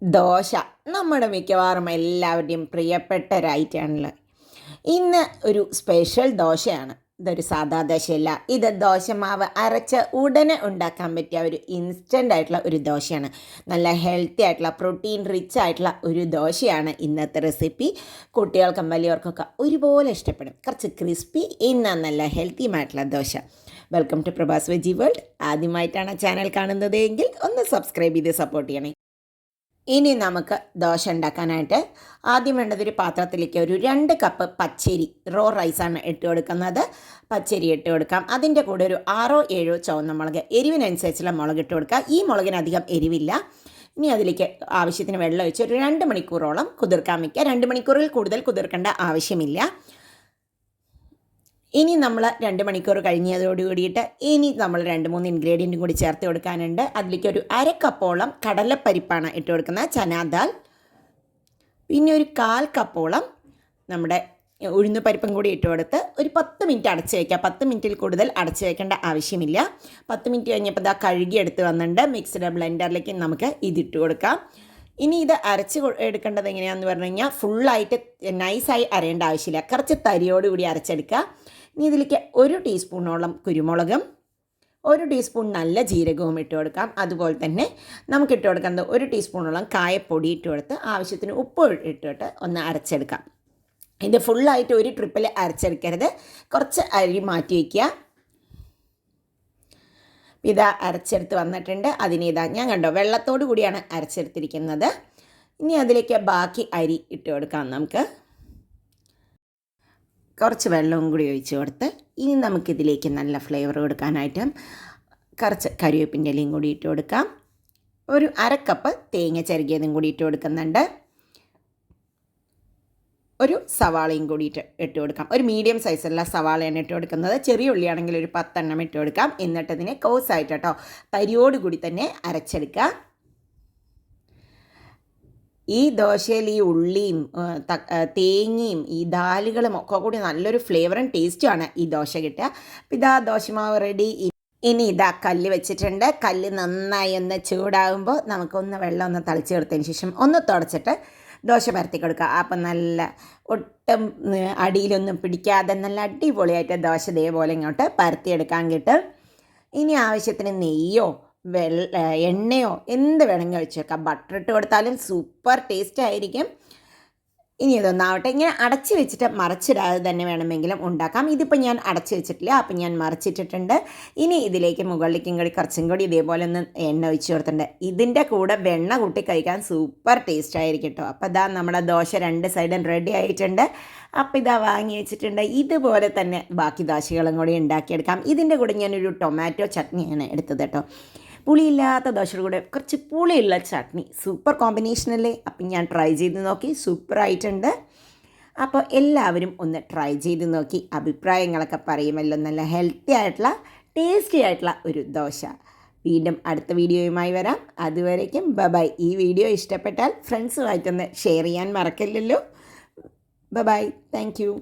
ദോശ നമ്മുടെ മിക്കവാറും എല്ലാവരുടെയും പ്രിയപ്പെട്ട ഒരു ഐറ്റമാണല്ലോ. ഇന്ന് ഒരു സ്പെഷ്യൽ ദോശയാണ്. ഇതൊരു സാധാ ദോശയല്ല, ഇത് ദോശമാവ് അരച്ച് ഉടനെ ഉണ്ടാക്കാൻ പറ്റിയ ഒരു ഇൻസ്റ്റൻ്റ് ആയിട്ടുള്ള ഒരു ദോശയാണ്. നല്ല ഹെൽത്തി ആയിട്ടുള്ള പ്രോട്ടീൻ റിച്ച് ആയിട്ടുള്ള ഒരു ദോശയാണ് ഇന്നത്തെ റെസിപ്പി. കുട്ടികൾക്കും വലിയവർക്കൊക്കെ ഒരുപോലെ ഇഷ്ടപ്പെടും. കുറച്ച് ക്രിസ്പി എന്നാൽ നല്ല ഹെൽത്തിയുമായിട്ടുള്ള dosa. Welcome to Prabhas veggie world. ആദ്യമായിട്ടാണ് ചാനൽ കാണുന്നത് എങ്കിൽ ഒന്ന് സബ്സ്ക്രൈബ് ചെയ്ത് സപ്പോർട്ട് ചെയ്യണേ. ഇനി നമുക്ക് ദോശ ഉണ്ടാക്കാനായിട്ട് ആദ്യം വേണ്ടത് ഒരു പാത്രത്തിലേക്ക് ഒരു 2 കപ്പ് പച്ചരി റോ റൈസാണ് ഇട്ട് കൊടുക്കുന്നത്. പച്ചരി ഇട്ട് കൊടുക്കാം. അതിൻ്റെ കൂടെ ഒരു 6-7 ചുവന്ന മുളക്, എരിവിനനുസരിച്ചുള്ള മുളക് ഇട്ട് കൊടുക്കുക. ഈ മുളകിനധികം എരിവില്ല. ഇനി അതിലേക്ക് ആവശ്യത്തിന് വെള്ളം ഒഴിച്ച് ഒരു 2 മണിക്കൂറോളം കുതിർക്കാൻ വയ്ക്കുക. 2 മണിക്കൂറിൽ കൂടുതൽ കുതിർക്കേണ്ട ആവശ്യമില്ല. ഇനി നമ്മൾ 2 മണിക്കൂർ കഴിഞ്ഞതോട് കൂടിയിട്ട് ഇനി നമ്മൾ 2-3 ഇൻഗ്രീഡിയൻറ്റും കൂടി ചേർത്ത് കൊടുക്കാനുണ്ട്. അതിലേക്ക് ഒരു 1/2 കപ്പോളം കടലപ്പരിപ്പാണ് ഇട്ട് കൊടുക്കുന്നത്, ചനാദാൽ. പിന്നെ ഒരു 1/4 കപ്പോളം നമ്മുടെ ഉഴുന്നുപരിപ്പും കൂടി ഇട്ട് കൊടുത്ത് ഒരു 10 മിനിറ്റ് അടച്ച് വയ്ക്കുക. 10 മിനിറ്റിൽ കൂടുതൽ അടച്ച് വയ്ക്കേണ്ട ആവശ്യമില്ല. 10 മിനിറ്റ് കഴിഞ്ഞപ്പോൾ ഇതാ കഴുകി എടുത്ത് വന്നിട്ടുണ്ട്. മിക്സ്ഡ് ബ്ലെൻഡറിലേക്ക് നമുക്ക് ഇതിട്ട് കൊടുക്കാം. ഇനി ഇത് അരച്ച് എടുക്കേണ്ടത് എങ്ങനെയാണെന്ന് പറഞ്ഞു കഴിഞ്ഞാൽ ഫുള്ളായിട്ട് നൈസായി അരയേണ്ട ആവശ്യമില്ല. കുറച്ച് തരിയോടുകൂടി അരച്ചെടുക്കുക. ഇനി ഇതിലേക്ക് 1 ടീസ്പൂണോളം കുരുമുളകും 1 ടീസ്പൂൺ നല്ല ജീരകവും ഇട്ട് കൊടുക്കാം. അതുപോലെ തന്നെ നമുക്ക് ഇട്ട് കൊടുക്കുന്നത് 1 ടീസ്പൂണോളം കായപ്പൊടി ഇട്ട് കൊടുത്ത് ആവശ്യത്തിന് ഉപ്പ് ഇട്ടിട്ട് ഒന്ന് അരച്ചെടുക്കാം. ഇത് ഫുള്ളായിട്ട് ഒരു ട്രിപ്പിൽ അരച്ചെടുക്കരുത്. കുറച്ച് അരി മാറ്റി വയ്ക്കുക. ഇതാ അരച്ചെടുത്ത് വന്നിട്ടുണ്ട്. അതിനിതാ ഞാൻ കണ്ടോ വെള്ളത്തോടു കൂടിയാണ് അരച്ചെടുത്തിരിക്കുന്നത്. ഇനി അതിലേക്ക് ബാക്കി അരി ഇട്ട് കൊടുക്കാം. നമുക്ക് കുറച്ച് വെള്ളവും കൂടി ഒഴിച്ച് കൊടുത്ത് ഇനി നമുക്കിതിലേക്ക് നല്ല ഫ്ലേവർ കൊടുക്കാനായിട്ട് കുറച്ച് കരിവേപ്പിൻ്റെ ഇലയും കൂടി ഇട്ട് കൊടുക്കാം. ഒരു 1/2 കപ്പ് തേങ്ങ ചിരകിയതും കൂടി ഇട്ട് കൊടുക്കുന്നുണ്ട്. ഒരു സവാളയും കൂടി ഇട്ട് കൊടുക്കാം. ഒരു മീഡിയം സൈസുള്ള സവാളയാണ് ഇട്ട് കൊടുക്കുന്നത്. ചെറിയ ഉള്ളിയാണെങ്കിൽ ഒരു 10 എണ്ണം ഇട്ട് കൊടുക്കാം. എന്നിട്ട് ഇതിനെ കോസായിട്ട് കേട്ടോ തരിയോടുകൂടി തന്നെ അരച്ചെടുക്കുക. ഈ ദോശയിൽ ഈ ഉള്ളിയും തേങ്ങയും ഈ ദാലുകളും ഒക്കെ കൂടി നല്ലൊരു ഫ്ലേവറും ടേസ്റ്റുമാണ് ഈ ദോശ കിട്ടുക. അപ്പോൾ ഇതാ ദോശമാവ് റെഡി. ഇനി ഇതാ കല്ല് വെച്ചിട്ടുണ്ട്. കല്ല് നന്നായി ഒന്ന് ചൂടാകുമ്പോൾ നമുക്കൊന്ന് വെള്ളം ഒന്ന് തളിച്ച് കൊടുത്തതിന് ശേഷം ഒന്ന് തുടച്ചിട്ട് ദോശ പരത്തി കൊടുക്കുക. അപ്പം നല്ല ഒട്ടും അടിയിലൊന്നും പിടിക്കാതെ നല്ല അടിപൊളിയായിട്ട് ദോശ ഇതേപോലെ ഇങ്ങോട്ട് പരത്തിയെടുക്കാൻ കിട്ടും. ഇനി ആവശ്യത്തിന് നെയ്യോ എണ്ണയോ എന്ത് വേണമെങ്കിൽ ഒഴിച്ച് വെക്കാം. ബട്ടർ ഇട്ട് കൊടുത്താലും സൂപ്പർ ടേസ്റ്റ് ആയിരിക്കും. ഇനി ഇതൊന്നാവട്ടെ. ഇങ്ങനെ അടച്ച് വെച്ചിട്ട് മറിച്ചിടാതെ തന്നെ വേണമെങ്കിലും ഉണ്ടാക്കാം. ഇതിപ്പോൾ ഞാൻ അടച്ച് വെച്ചിട്ടില്ല, അപ്പം ഞാൻ മറിച്ചിട്ടിട്ടുണ്ട്. ഇനി ഇതിലേക്ക് മുകളിലേക്കും കൂടി കുറച്ചും കൂടി ഇതേപോലെ ഒന്ന് എണ്ണ ഒഴിച്ച് കൊടുത്തിട്ടുണ്ട്. ഇതിൻ്റെ കൂടെ വെണ്ണ കൂട്ടി കഴിക്കാൻ സൂപ്പർ ടേസ്റ്റ് ആയിരിക്കും കേട്ടോ. അപ്പോൾ ഇതാ നമ്മുടെ ദോശ 2 സൈഡും റെഡി ആയിട്ടുണ്ട്. അപ്പോൾ ഇതാ വാങ്ങി വെച്ചിട്ടുണ്ട്. ഇതുപോലെ തന്നെ ബാക്കി ദോശകളും കൂടി ഉണ്ടാക്കിയെടുക്കാം. ഇതിൻ്റെ കൂടെ ഞാനൊരു ടൊമാറ്റോ ചട്നിയാണ് എടുത്തത് കേട്ടോ. പുളിയില്ലാത്ത ദോശയുടെ കൂടെ കുറച്ച് പുളിയുള്ള ചട്നി സൂപ്പർ കോമ്പിനേഷനല്ലേ. അപ്പം ഞാൻ ട്രൈ ചെയ്ത് നോക്കി, സൂപ്പറായിട്ടുണ്ട്. അപ്പോൾ എല്ലാവരും ഒന്ന് ട്രൈ ചെയ്ത് നോക്കി അഭിപ്രായങ്ങളൊക്കെ പറയുമല്ലോ. നല്ല ഹെൽത്തി ആയിട്ടുള്ള ടേസ്റ്റി ആയിട്ടുള്ള ഒരു ദോശ. വീണ്ടും അടുത്ത വീഡിയോയുമായി വരാം. അതുവരേക്കും ബൈ. ഈ വീഡിയോ ഇഷ്ടപ്പെട്ടാൽ ഫ്രണ്ട്സുമായിട്ടൊന്ന് ഷെയർ ചെയ്യാൻ മറക്കില്ലല്ലോ. ബൈ. Thank you.